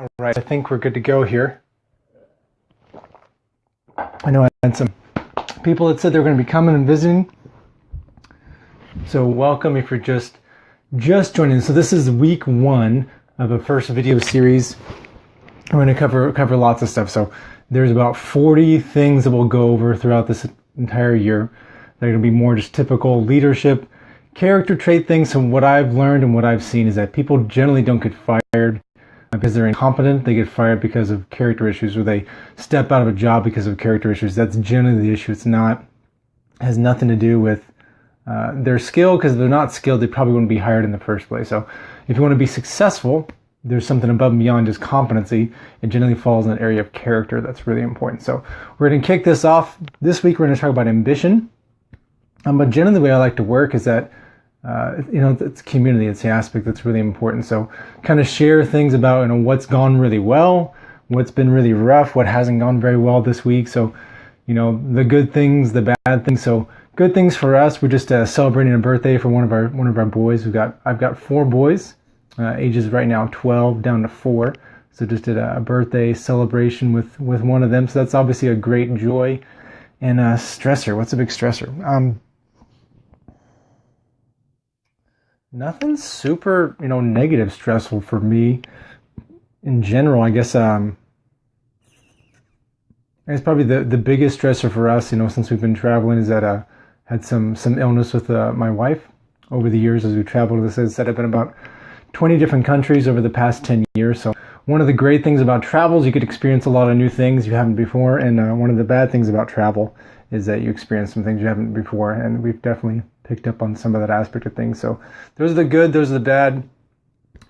All right, I think we're good to go here. I know I had some people that said they're going to be coming and visiting. So welcome if you're just joining. So this is week 1 of a first video series. We're going to cover lots of stuff. So there's about 40 things that we'll go over throughout this entire year. They're going to be more just typical leadership, character trait things. So what I've learned and what I've seen is that people generally don't get fired because they're incompetent. They get fired because of character issues, or they step out of a job because of character issues. That's generally the issue. Has nothing to do with their skill, because if they're not skilled, they probably wouldn't be hired in the first place. So if you want to be successful, there's something above and beyond just competency. It generally falls in an area of character that's really important. So we're going to kick this off. This week we're going to talk about ambition. But generally the way I like to work is that it's community. It's the aspect that's really important. So kind of share things about, what's gone really well, what's been really rough, what hasn't gone very well this week. So, the good things, the bad things. So good things for us, we're just celebrating a birthday for one of our boys. I've got 4 boys, ages right now 12 down to 4. So just did a birthday celebration with one of them. So that's obviously a great joy. And stressor. What's a big stressor? Nothing super, negative stressful for me in general. I guess it's probably the biggest stressor for us, since we've been traveling, is that had some illness with my wife over the years as we traveled. This has been about 20 different countries over the past 10 years. So one of the great things about travel is you could experience a lot of new things you haven't before, and one of the bad things about travel is that you experience some things you haven't before, and we've definitely picked up on some of that aspect of things. So those are the good, those are the bad.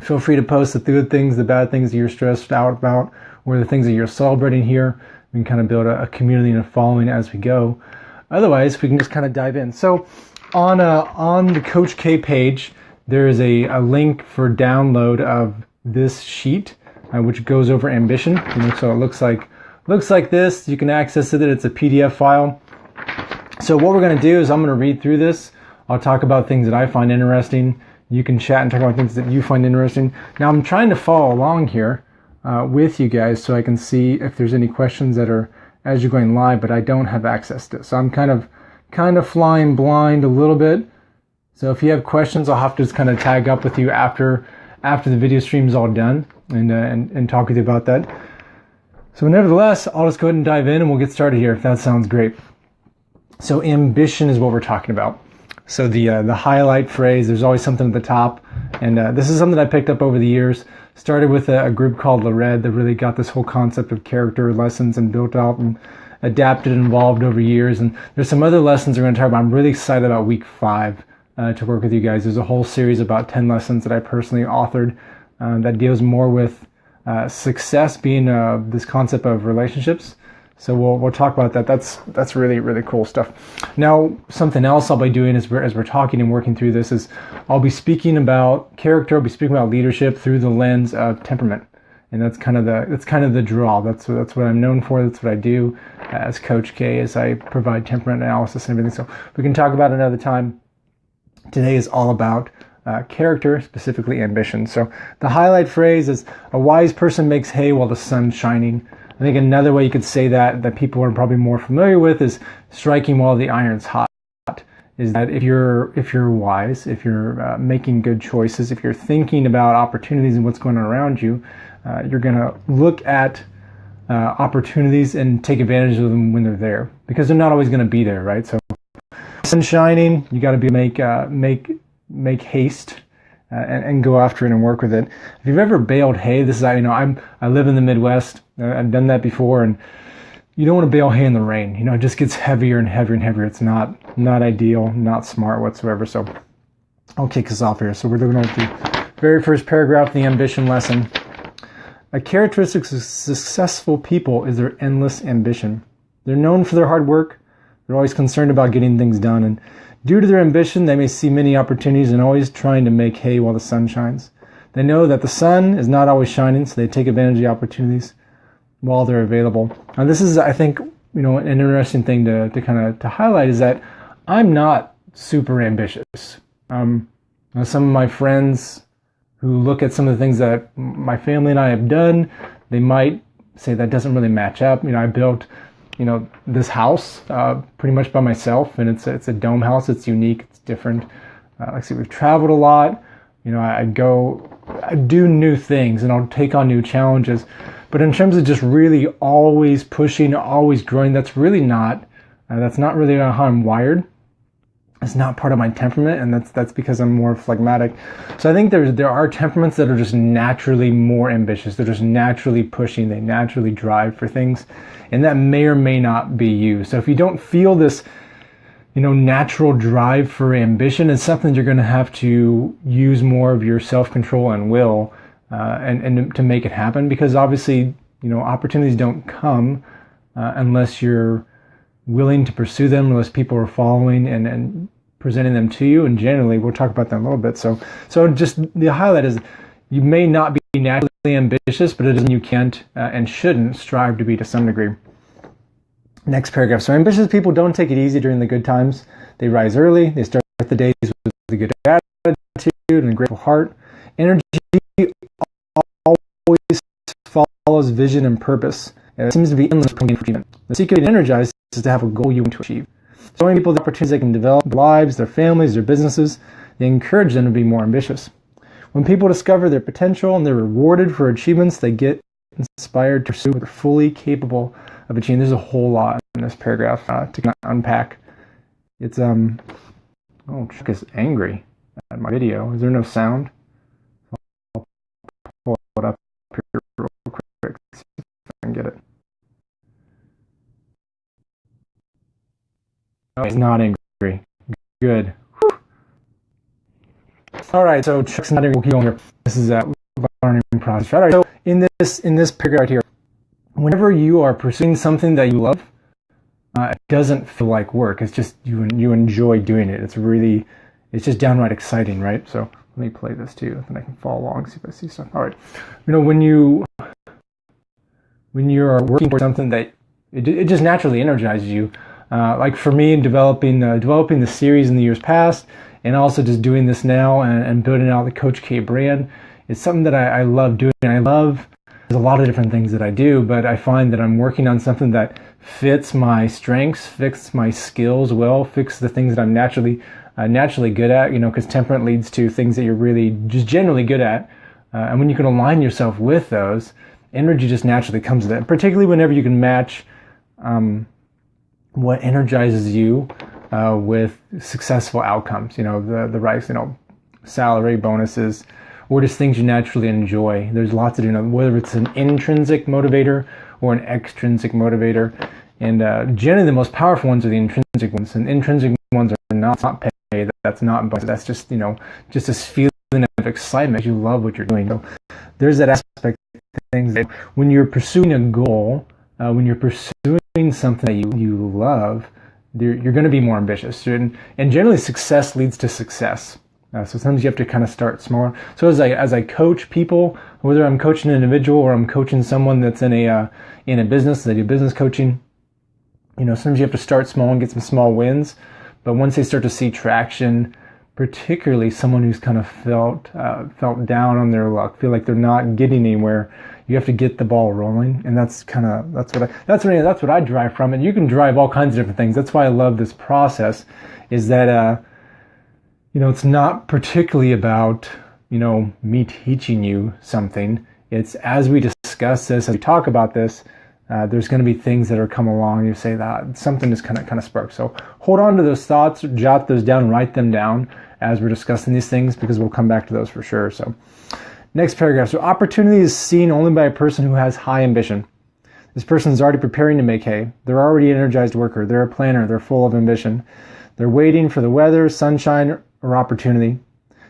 Feel free to post the good things, the bad things that you're stressed out about, or the things that you're celebrating here. We can kind of build a community and a following as we go. Otherwise, we can just kind of dive in. So on the Coach K page, there is a link for download of this sheet, which goes over ambition. So it looks like this. You can access it. It's a PDF file. So what we're going to do is I'm going to read through this. I'll talk about things that I find interesting. You can chat and talk about things that you find interesting. Now I'm trying to follow along here with you guys so I can see if there's any questions that are as you're going live, but I don't have access to it. So I'm kind of flying blind a little bit. So if you have questions, I'll have to just kind of tag up with you after the video stream is all done and talk with you about that. So nevertheless, I'll just go ahead and dive in and we'll get started here if that sounds great. So ambition is what we're talking about. So the highlight phrase, there's always something at the top. And this is something I picked up over the years. Started with a group called LaRed that really got this whole concept of character lessons and built out and adapted and evolved over years. And there's some other lessons we're going to talk about. I'm really excited about week 5 to work with you guys. There's a whole series about 10 lessons that I personally authored that deals more with success being this concept of relationships. So we'll talk about that. That's really, really cool stuff. Now, something else I'll be doing as we're talking and working through this is I'll be speaking about character. I'll be speaking about leadership through the lens of temperament, and that's kind of the draw. That's what I'm known for. That's what I do as Coach K, as I provide temperament analysis and everything. So we can talk about it another time. Today is all about character, specifically ambition. So the highlight phrase is, a wise person makes hay while the sun's shining. I think another way you could say that people are probably more familiar with is striking while the iron's hot. Is that if you're wise, if you're making good choices, if you're thinking about opportunities and what's going on around you, you're going to look at opportunities and take advantage of them when they're there, because they're not always going to be there, right? So sun shining, you got to make haste. And go after it and work with it. If you've ever baled hay, this is I live in the Midwest. I've done that before, and you don't want to bale hay in the rain. It just gets heavier and heavier and heavier. It's not ideal, not smart whatsoever. So I'll kick us off here. So we're looking at the very first paragraph of the ambition lesson. A characteristic of successful people is their endless ambition. They're known for their hard work. They're always concerned about getting things done, and due to their ambition, they may see many opportunities and always trying to make hay while the sun shines. They know that the sun is not always shining, so they take advantage of the opportunities while they're available. Now, this is, I think, an interesting thing to highlight, is that I'm not super ambitious. Some of my friends who look at some of the things that my family and I have done. They might say that doesn't really match up. I built, this house pretty much by myself, and it's a dome house. It's unique. It's different. Like I said, we've traveled a lot. I do new things, and I'll take on new challenges. But in terms of just really always pushing, always growing, that's really not. That's not really how I'm wired. It's not part of my temperament, and that's because I'm more phlegmatic. So I think there are temperaments that are just naturally more ambitious. They're just naturally pushing. They naturally drive for things, and that may or may not be you. So if you don't feel this, natural drive for ambition, it's something you're going to have to use more of your self-control and will, and to make it happen. Because obviously, opportunities don't come unless you're willing to pursue them, unless people are following and presenting them to you. And generally, we'll talk about that in a little bit. So just the highlight is, you may not be naturally ambitious, but it doesn't mean you can't and shouldn't strive to be to some degree. Next paragraph. So ambitious people don't take it easy during the good times. They rise early. They start the days with a good attitude and a grateful heart. Energy always follows vision and purpose. It seems to be endless for achievement. The secret to energize is to have a goal you want to achieve. Showing people the opportunities they can develop their lives, their families, their businesses, they encourage them to be more ambitious. When people discover their potential and they're rewarded for achievements, they get inspired to pursue what they're fully capable of achieving. There's a whole lot in this paragraph to unpack. It's Chuck is angry at my video. Is there no sound? I'll pull it up here real quick, see if I can get it. No, he's not angry. Good. Whew. All right, so Chuck's not angry. We'll keep going here. This is a learning process. All right, so in this paragraph right here, whenever you are pursuing something that you love, it doesn't feel like work. It's just you enjoy doing it. It's just downright exciting, right? So let me play this too, then I can follow along, see if I see stuff. All right, when you are working for something that it just naturally energizes you. Like for me, developing the series in the years past, and also just doing this now and building out the Coach K brand, it's something that I love doing. There's a lot of different things that I do, but I find that I'm working on something that fits my strengths, fits my skills well, fits the things that I'm naturally good at, because temperament leads to things that you're really just generally good at. And when you can align yourself with those, energy just naturally comes with it, particularly whenever you can match what energizes you with successful outcomes, the right, salary, bonuses, or just things you naturally enjoy. There's lots to do, whether it's an intrinsic motivator or an extrinsic motivator. And generally the most powerful ones are the intrinsic ones. And intrinsic ones are not pay, that's not bonus. That's just, just this feeling of excitement. You love what you're doing. So there's that aspect of things that when you're pursuing a goal, when you're pursuing something that you love, you're going to be more ambitious. And generally success leads to success. So sometimes you have to kind of start smaller. So as I coach people, whether I'm coaching an individual or I'm coaching someone that's in a business, they do business coaching, sometimes you have to start small and get some small wins. But once they start to see traction, particularly someone who's kind of felt down on their luck, feel like they're not getting anywhere, you have to get the ball rolling. And that's what I drive from. And you can drive all kinds of different things. That's why I love this process, is that it's not particularly about, me teaching you something. It's as we discuss this, as we talk about this, there's going to be things that are come along and you say that something is kind of sparked. So hold on to those thoughts, jot those down, write them down as we're discussing these things, because we'll come back to those for sure. So next paragraph. So opportunity is seen only by a person who has high ambition. This person is already preparing to make hay. They're already an energized worker. They're a planner. They're full of ambition. They're waiting for the weather, sunshine, or opportunity.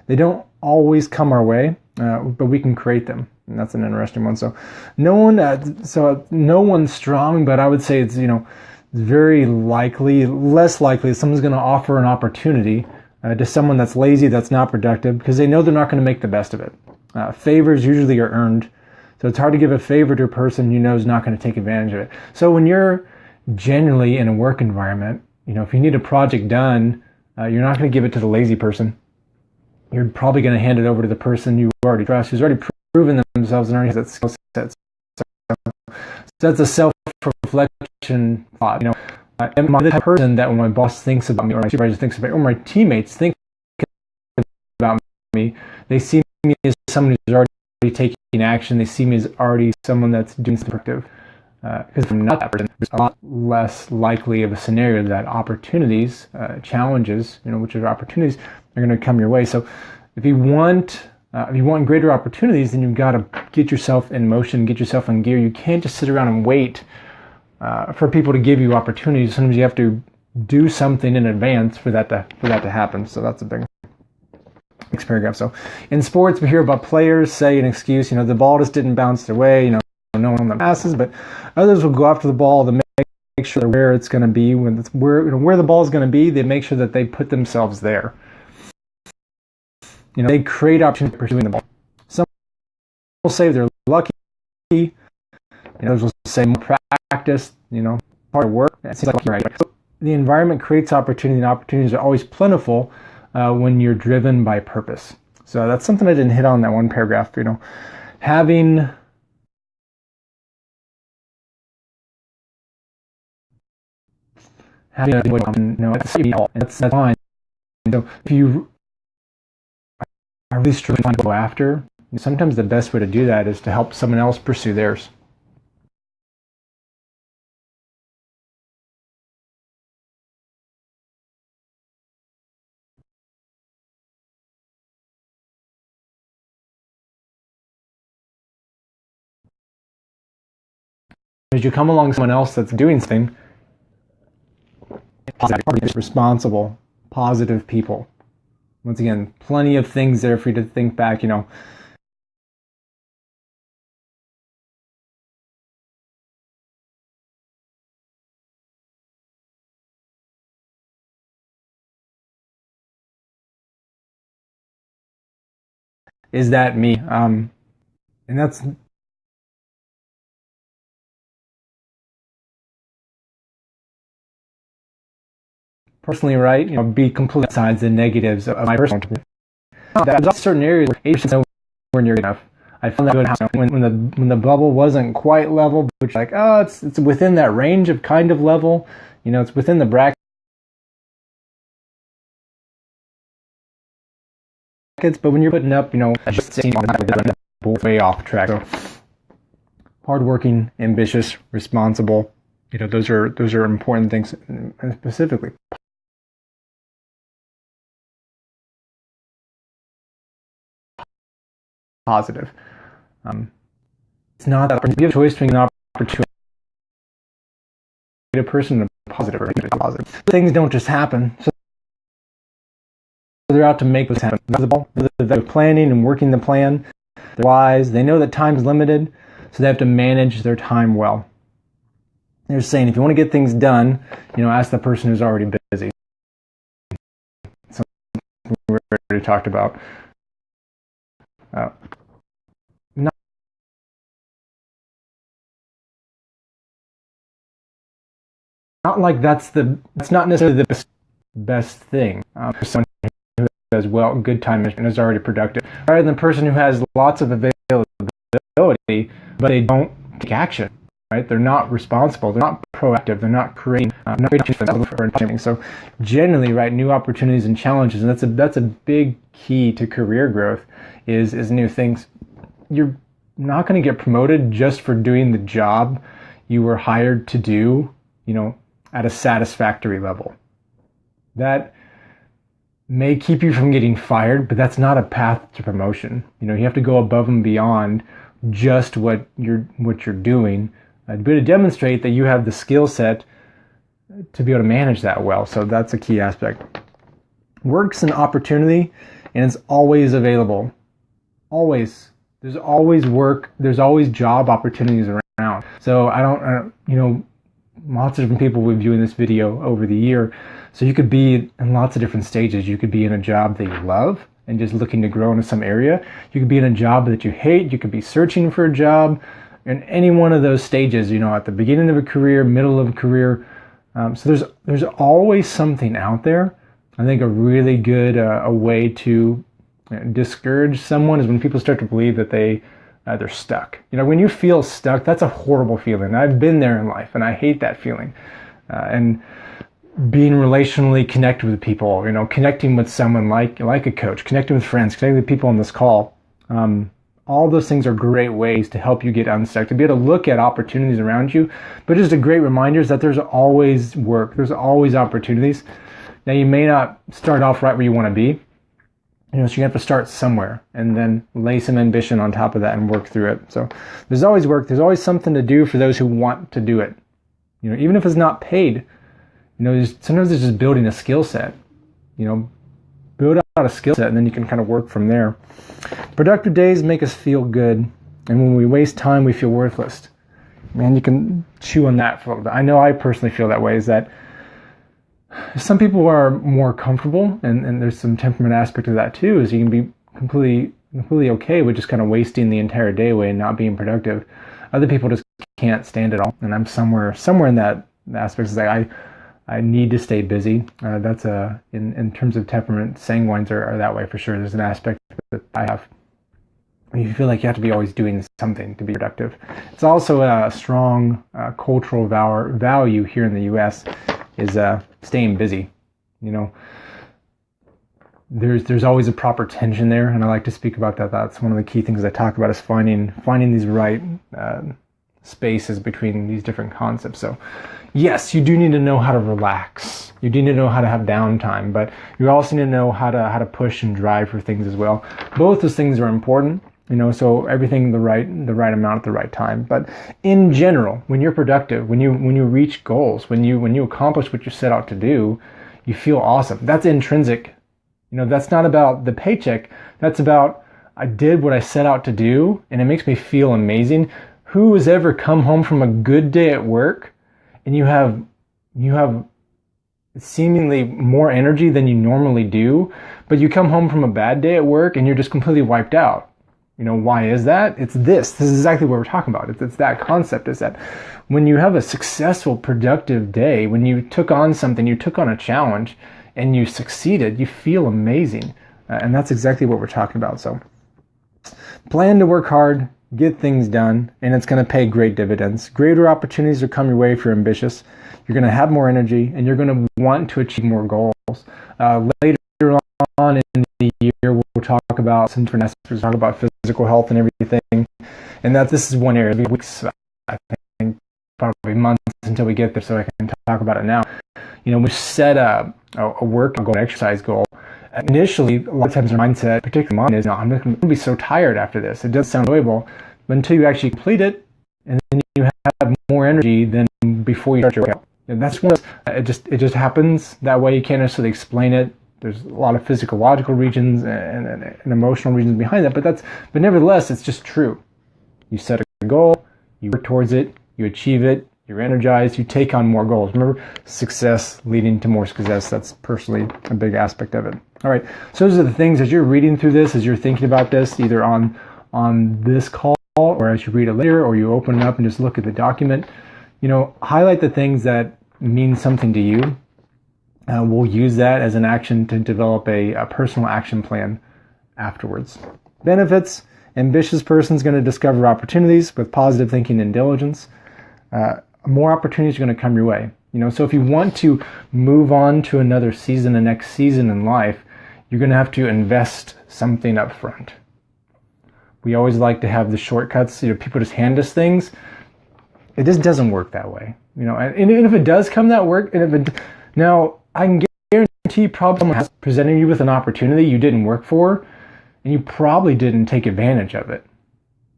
They don't always come our way, but we can create them. And that's an interesting one. So no one's strong, but I would say it's, very likely, less likely that someone's going to offer an opportunity to someone that's lazy, that's not productive, because they know they're not going to make the best of it. Favors usually are earned. So it's hard to give a favor to a person you know is not going to take advantage of it. So when you're generally in a work environment, if you need a project done, you're not going to give it to the lazy person. you're probably going to hand it over to the person you already trust, who's already proven themselves and already has that skill set. So that's a self-reflection thought. Am I the person that when my boss thinks about me, or my supervisor thinks about me, or my teammates think about me, they see me as someone who's already taking action. They see me as already someone that's doing something productive. Because if I'm not that person, there's a lot less likely of a scenario that opportunities, challenges, which are opportunities, are going to come your way. So if you want greater opportunities, then you've got to get yourself in motion, get yourself in gear. You can't just sit around and wait for people to give you opportunities. Sometimes you have to do something in advance for that to happen. So that's a big next paragraph. So in sports, we hear about players say an excuse, the ball just didn't bounce their way, no one that passes, but others will go after the ball to make sure where it's going to be, where the ball is going to be. They make sure that they put themselves there. They create opportunities pursuing the ball. Some will say they're lucky. Others will say more practice, hard work. It seems like right. So the environment creates opportunity, and opportunities are always plentiful when you're driven by purpose. So that's something I didn't hit on in that one paragraph. Having that's fine. So if you are really struggling to go after, sometimes the best way to do that is to help someone else pursue theirs. As you come along someone else that's doing something, responsible, positive people. Once again, plenty of things there for you to think back, is that me? And that's personally right, be completely sides and negatives of my personal. There's certain areas where 80% nowhere near enough. I found that good when the bubble wasn't quite level, but it's within that range of kind of level. It's within the brackets, but when you're putting up, way off track. So, hardworking, ambitious, responsible. Those are important things, and specifically positive. It's not that you have a choice between an opportunity, a person, and a positive or a positive. Things don't just happen. So they're out to make this happen. They're planning and working the plan. They're wise. They know that time's limited, so they have to manage their time well. They're saying if you want to get things done, ask the person who's already busy. Something we already talked about. Not like that's not necessarily the best thing. For someone who has good time management is already productive, rather than a person who has lots of availability, but they don't take action. Right? They're not responsible. They're not proactive. They're not creating. So generally, right, new opportunities and challenges, and that's a big key to career growth is new things. You're not going to get promoted just for doing the job you were hired to do, at a satisfactory level. That may keep you from getting fired, but that's not a path to promotion. You have to go above and beyond just what you're doing to be able to demonstrate that you have the skill set to be able to manage that well. So that's a key aspect. Work's an opportunity, and it's always available. Always. There's always work. There's always job opportunities around. So lots of different people will be viewing this video over the year. So you could be in lots of different stages. You could be in a job that you love and just looking to grow into some area. You could be in a job that you hate. You could be searching for a job. In any one of those stages, at the beginning of a career, middle of a career. So there's always something out there. I think a really good a way to discourage someone is when people start to believe that they're stuck. When you feel stuck, that's a horrible feeling. I've been there in life, and I hate that feeling. And being relationally connected with people, connecting with someone like a coach, connecting with friends, connecting with people on this call, all those things are great ways to help you get unstuck, to be able to look at opportunities around you. But just a great reminder is that there's always work, there's always opportunities. Now, you may not start off right where you want to be, so you have to start somewhere and then lay some ambition on top of that and work through it. So there's always work, there's always something to do for those who want to do it. Even if it's not paid, sometimes it's just building a skill set. Build out a skill set, and then you can kind of work from there. Productive days make us feel good, and when we waste time, we feel worthless. Man, you can chew on that for a little bit. I know I personally feel that way, is that some people are more comfortable, and there's some temperament aspect of that too, is you can be completely okay with just kind of wasting the entire day away and not being productive. Other people just can't stand it all, and I'm somewhere in that aspect. Is like I need to stay busy. That's in terms of temperament, sanguines are that way for sure. There's an aspect that I have. You feel like you have to be always doing something to be productive. It's also a strong cultural value here in the U.S. is staying busy. There's always a proper tension there, and I like to speak about that. That's one of the key things I talk about, is finding these right spaces between these different concepts. So yes, you do need to know how to relax. You do need to know how to have downtime, but you also need to know how to push and drive for things as well. Both those things are important, so everything the right amount at the right time. But in general, when you're productive, when you reach goals, when you accomplish what you set out to do, you feel awesome. That's intrinsic. That's not about the paycheck. That's about, I did what I set out to do, and it makes me feel amazing. Who has ever come home from a good day at work and you have seemingly more energy than you normally do, but you come home from a bad day at work and you're just completely wiped out? Why is that? It's this is exactly what we're talking about. It's that concept, is that when you have a successful, productive day, when you took on something, you took on a challenge and you succeeded, you feel amazing. And that's exactly what we're talking about. So plan to work hard, get things done, and it's going to pay great dividends. Greater opportunities will come your way if you're ambitious. You're going to have more energy, and you're going to want to achieve more goals. Later on in the year, we'll talk about some different aspects. We'll talk about physical health and everything, and that this is one area. It'll be weeks, I think, probably months until we get there, so I can talk about it now. We set a work goal, an exercise goal. Initially, a lot of times our mindset, particularly mine, is, I'm going to be so tired after this. It does sound enjoyable, but until you actually complete it, and then you have more energy than before you start your workout. And that's one. It just happens that way. You can't necessarily explain it. There's a lot of physiological regions and emotional reasons behind that, but nevertheless, it's just true. You set a goal, you work towards it, you achieve it, you're energized, you take on more goals. Remember, success leading to more success. That's personally a big aspect of it. All right, so those are the things as you're reading through this, as you're thinking about this, either on this call or as you read it later, or you open it up and just look at the document. Highlight the things that mean something to you. We'll use that as an action to develop a personal action plan afterwards. Benefits: ambitious person's going to discover opportunities with positive thinking and diligence. More opportunities are going to come your way. So if you want to move on to another season, the next season in life, you're going to have to invest something up front. We always like to have the shortcuts. People just hand us things. It just doesn't work that way. And if it does come that work, now I can guarantee probably someone has presented you with an opportunity you didn't work for, and you probably didn't take advantage of it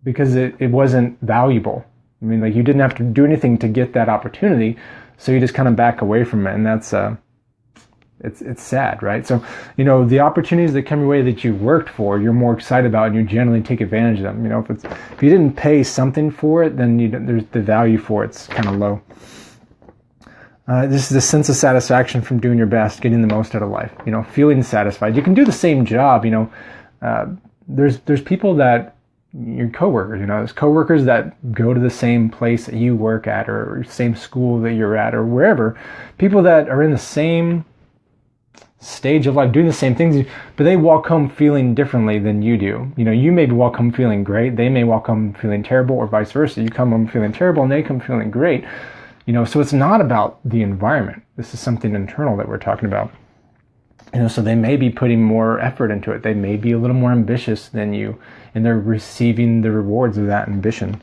because it wasn't valuable. You didn't have to do anything to get that opportunity, so you just kind of back away from it, and that's it's sad, right? So the opportunities that come your way that you worked for, you're more excited about, and you generally take advantage of them. If you didn't pay something for it, then there's the value for it's kind of low. This is a sense of satisfaction from doing your best, getting the most out of life. Feeling satisfied. You can do the same job. There's people that your coworkers. There's coworkers that go to the same place that you work at, or same school that you're at, or wherever. People that are in the same stage of life, doing the same things, but they walk home feeling differently than you do. You maybe walk home feeling great. They may walk home feeling terrible, or vice versa. You come home feeling terrible and they come feeling great. So it's not about the environment. This is something internal that we're talking about. So they may be putting more effort into it. They may be a little more ambitious than you, and they're receiving the rewards of that ambition.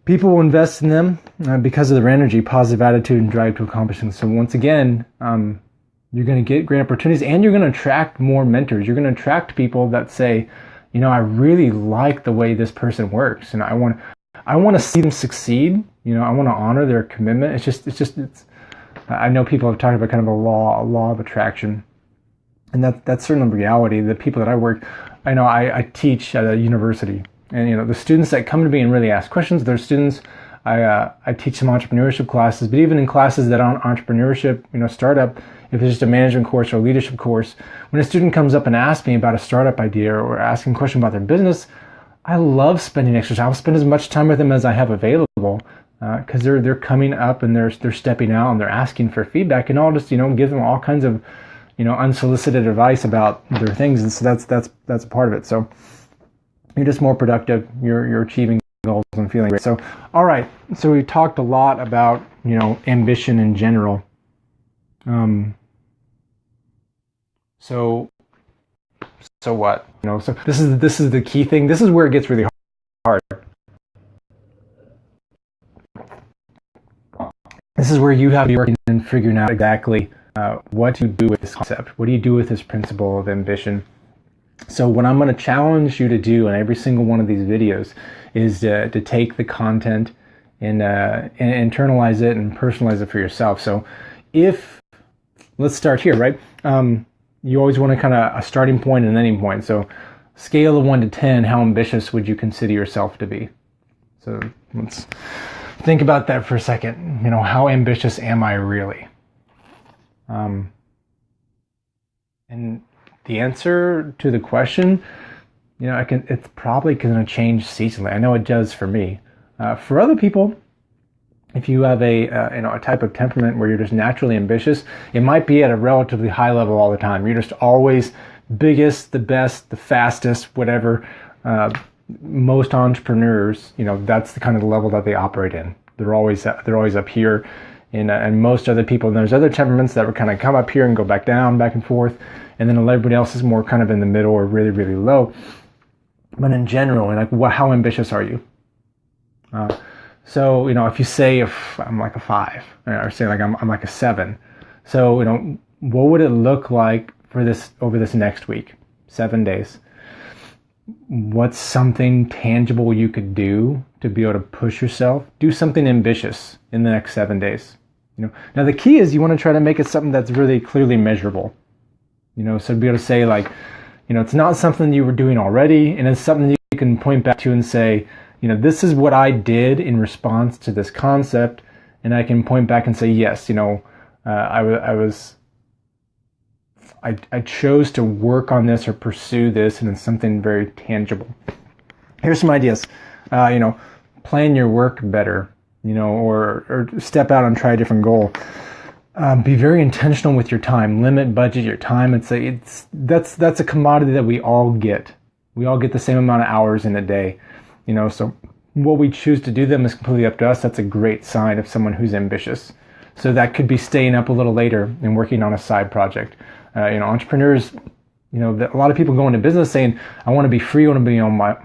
People will invest in them because of their energy, positive attitude, and drive to accomplish things. So once again, you're going to get great opportunities, and you're going to attract more mentors. You're going to attract people that say, I really like the way this person works, and I want to see them succeed. I want to honor their commitment. It's I know people have talked about kind of a law of attraction, and that's certainly reality. The people that I teach at a university, and the students that come to me and really ask questions, they're students. I teach some entrepreneurship classes, but even in classes that aren't entrepreneurship, startup, if it's just a management course or a leadership course, when a student comes up and asks me about a startup idea or asking a question about their business, I love spending extra time. I'll spend as much time with them as I have available, because they're coming up and they're stepping out and they're asking for feedback, and I'll just give them all kinds of unsolicited advice about their things, and so that's a part of it. So you're just more productive. You're achieving goals and feeling great. So all right, so we talked a lot about ambition in general. So what? So this is the key thing. This is where it gets really hard. This is where you have to be working and figuring out exactly what to do with this concept. What do you do with this principle of ambition? So what I'm going to challenge you to do in every single one of these videos is to take the content and internalize it and personalize it for yourself. So let's start here, right? You always want to kind of a starting point and an ending point. So scale of 1 to 10, how ambitious would you consider yourself to be? So let's think about that for a second. How ambitious am I really? And the answer to the question, it's probably going to change seasonally. I know it does for me. For other people, if you have a type of temperament where you're just naturally ambitious, it might be at a relatively high level all the time. You're just always biggest, the best, the fastest, whatever. Most entrepreneurs, that's the kind of level that they operate in. They're always up here, and most other people. And there's other temperaments that would kind of come up here and go back down, back and forth, and then everybody else is more kind of in the middle or really, really low. But in general, how ambitious are you? So if you say if I'm like a 5, or say like I'm like a 7, so what would it look like for this over this next week, 7 days? What's something tangible you could do to be able to push yourself? Do something ambitious in the next 7 days. Now the key is you want to try to make it something that's really clearly measurable. So to be able to say it's not something you were doing already, and it's something you can point back to and say, this is what I did in response to this concept, and I can point back and say, yes, I chose to work on this or pursue this, and it's something very tangible. Here's some ideas. Plan your work better, or step out and try a different goal. Be very intentional with your time. Budget your time. That's a commodity that we all get. We all get the same amount of hours in a day. So what we choose to do them is completely up to us. That's a great sign of someone who's ambitious. So that could be staying up a little later and working on a side project. Entrepreneurs, a lot of people go into business saying, I want to be free, I want to be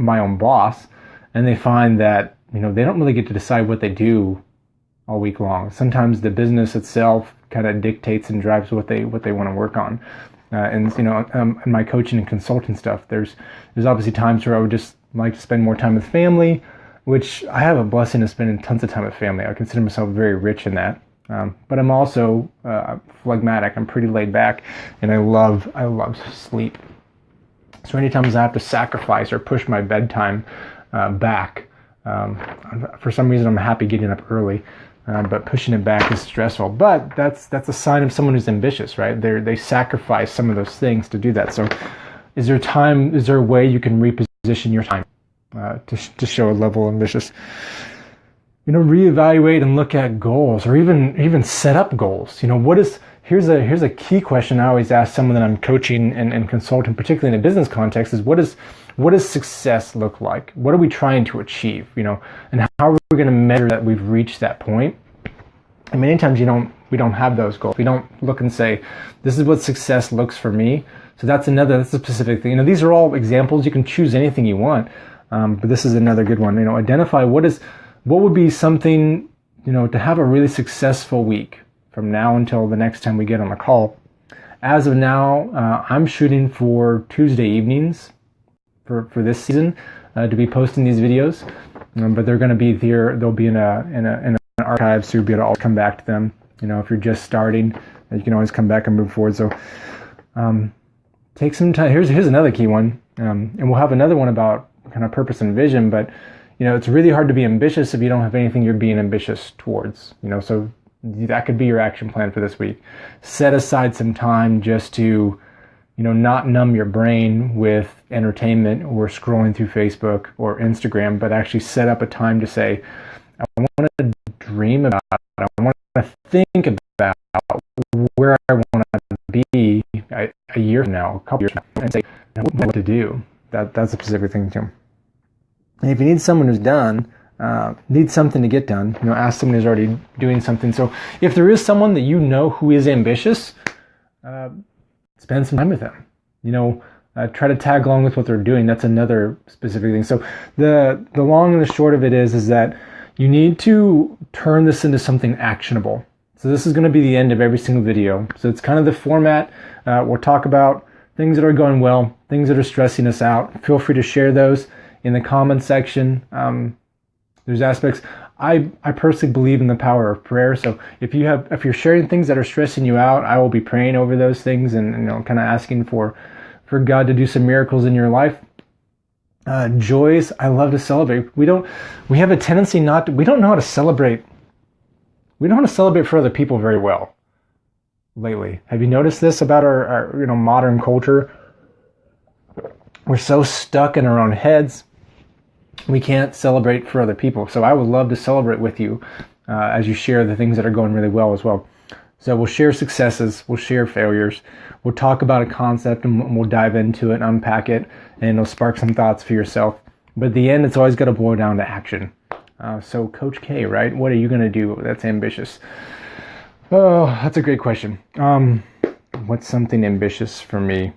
my own boss. And they find that, they don't really get to decide what they do all week long. Sometimes the business itself kind of dictates and drives what they want to work on. In my coaching and consulting stuff, there's obviously times where I would just like to spend more time with family, which I have a blessing of spending tons of time with family. I consider myself very rich in that. But I'm also phlegmatic. I'm pretty laid back, and I love sleep. So anytime I have to sacrifice or push my bedtime back, for some reason I'm happy getting up early, but pushing it back is stressful. But that's a sign of someone who's ambitious, right? They sacrifice some of those things to do that. So is there a way you can reposition your time to show a level of ambitious? Reevaluate and look at goals, or even set up goals. here's a key question I always ask someone that I'm coaching and consulting, particularly in a business context, is what does success look like? What are we trying to achieve? And how are we going to measure that we've reached that point? And many times we don't have those goals. We don't look and say, this is what success looks for me. So that's a specific thing. These are all examples. You can choose anything you want, but this is another good one. Identify what would be something, to have a really successful week from now until the next time we get on a call. As of now, I'm shooting for Tuesday evenings for this season to be posting these videos, but they're going to be there. They'll be in an archive, so you'll be able to come back to them. If you're just starting, you can always come back and move forward. So take some time. Here's another key one, and we'll have another one about kind of purpose and vision. But it's really hard to be ambitious if you don't have anything you're being ambitious towards. So that could be your action plan for this week. Set aside some time just to not numb your brain with entertainment or scrolling through Facebook or Instagram, but actually set up a time to say, I want to dream about it. I want to think about where I want to be a year from now, a couple years from now, and say, what to do. That's a specific thing too. And if you need someone who's done, needs something to get done, ask someone who's already doing something. So if there is someone that who is ambitious, spend some time with them. Try to tag along with what they're doing. That's another specific thing. So the long and the short of it is that you need to turn this into something actionable. So this is going to be the end of every single video. So it's kind of the format. We'll talk about things that are going well, things that are stressing us out. Feel free to share those in the comments section. There's aspects. I personally believe in the power of prayer. So if you're sharing things that are stressing you out, I will be praying over those things and kind of asking for God to do some miracles in your life. Joys, I love to celebrate. We have a tendency we don't know how to celebrate. We don't know how to celebrate for other people very well lately. Have you noticed this about our modern culture? We're so stuck in our own heads. We can't celebrate for other people. So I would love to celebrate with you as you share the things that are going really well as well. So we'll share successes, we'll share failures, we'll talk about a concept and we'll dive into it, unpack it, and it'll spark some thoughts for yourself. But at the end, it's always got to boil down to action. So Coach K, right? What are you going to do that's ambitious? Oh, that's a great question. What's something ambitious for me?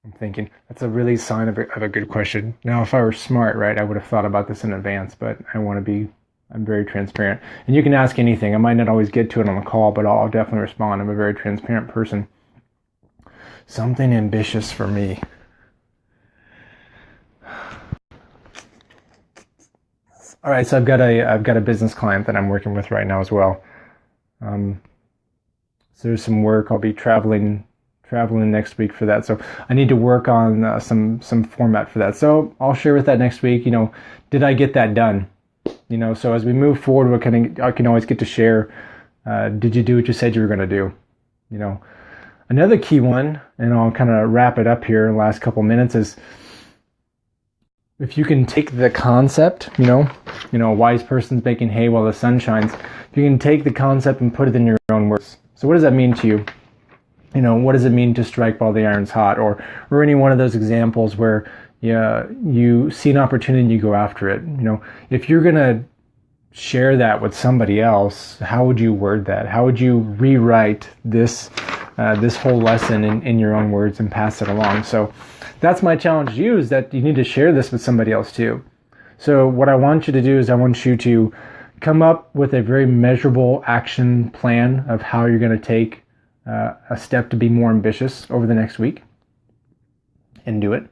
I'm thinking that's a really sign of a good question. Now, if I were smart, right, I would have thought about this in advance, but I'm very transparent. And you can ask anything. I might not always get to it on the call, but I'll definitely respond. I'm a very transparent person. Something ambitious for me. All right, so I've got a business client that I'm working with right now as well. So there's some work. I'll be traveling next week for that. So I need to work on some format for that. So I'll share with that next week. Did I get that done? So as we move forward, I can always get to share. Did you do what you said you were going to do? Another key one, and I'll kind of wrap it up here in the last couple minutes, is if you can take the concept, a wise person's making hay while the sun shines. If you can take the concept and put it in your own words. So what does that mean to you? What does it mean to strike while the iron's hot? Or any one of those examples where you see an opportunity and you go after it. If you're going to share that with somebody else, how would you word that? How would you rewrite this whole lesson in your own words and pass it along? So that's my challenge to you, is that you need to share this with somebody else too. So what I want you to do is I want you to come up with a very measurable action plan of how you're going to take a step to be more ambitious over the next week and do it.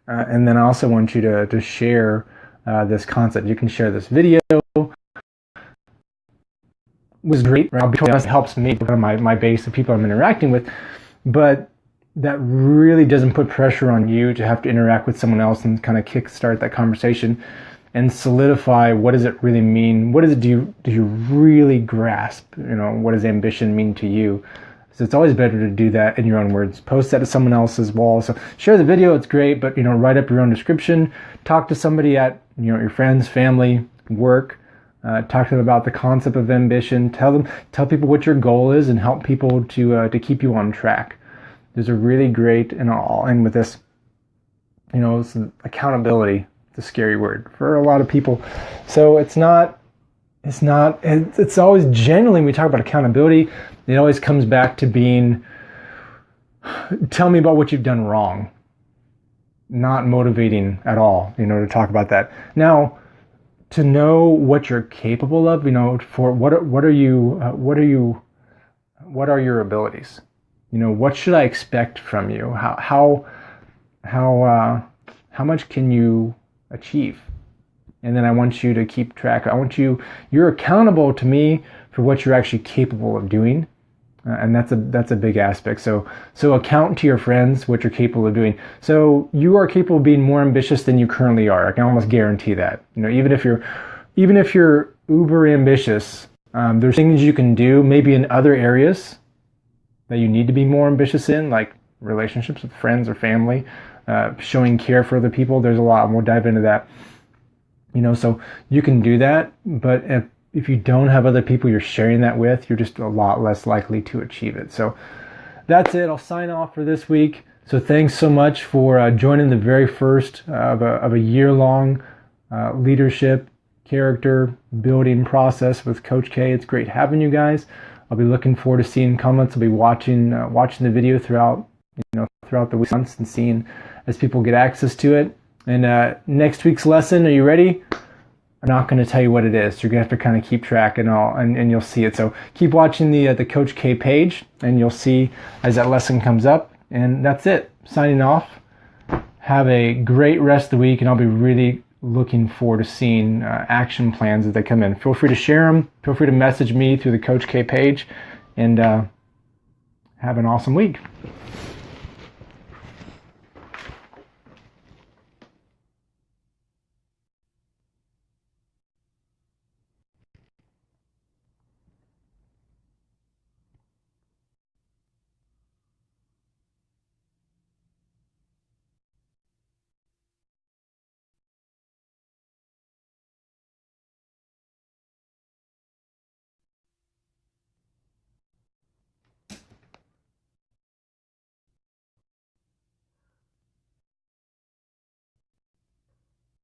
And then I also want you to share this concept. You can share this video. It was great. It helps me, my base of people I'm interacting with. But that really doesn't put pressure on you to have to interact with someone else and kind of kickstart that conversation and solidify, what does it really mean? What do you really grasp? What does ambition mean to you? So it's always better to do that in your own words. Post that to someone else's wall. So share the video, it's great, but write up your own description. Talk to somebody at your friends, family, work, Talk to them about the concept of ambition. Tell people what your goal is, and help people to keep you on track. There's a really great, and I'll end with this. Accountability. It's a scary word for a lot of people. So it's always, generally, when we talk about accountability, it always comes back to being, tell me about what you've done wrong. Not motivating at all, to talk about that. Now, to know what you're capable of, for what are your abilities? What should I expect from you? How much can you achieve? And then I want you to keep track. You're accountable to me for what you're actually capable of doing. And that's a big aspect. So account to your friends what you're capable of doing. So you are capable of being more ambitious than you currently are. I can almost guarantee that. Even if you're uber ambitious, there's things you can do maybe in other areas that you need to be more ambitious in, like relationships with friends or family, showing care for other people. There's a lot. We'll dive into that. So you can do that, but if you don't have other people you're sharing that with, you're just a lot less likely to achieve it. So that's it. I'll sign off for this week. So thanks so much for joining the very first of a year-long leadership character building process with Coach K. It's great having you guys. I'll be looking forward to seeing comments. I'll be watching the video throughout the weeks and seeing as people get access to it. And next week's lesson, are you ready? I'm not going to tell you what it is. You're going to have to kind of keep track and you'll see it. So keep watching the Coach K page, and you'll see as that lesson comes up. And that's it. Signing off. Have a great rest of the week, and I'll be really looking forward to seeing action plans as they come in. Feel free to share them. Feel free to message me through the Coach K page, and have an awesome week.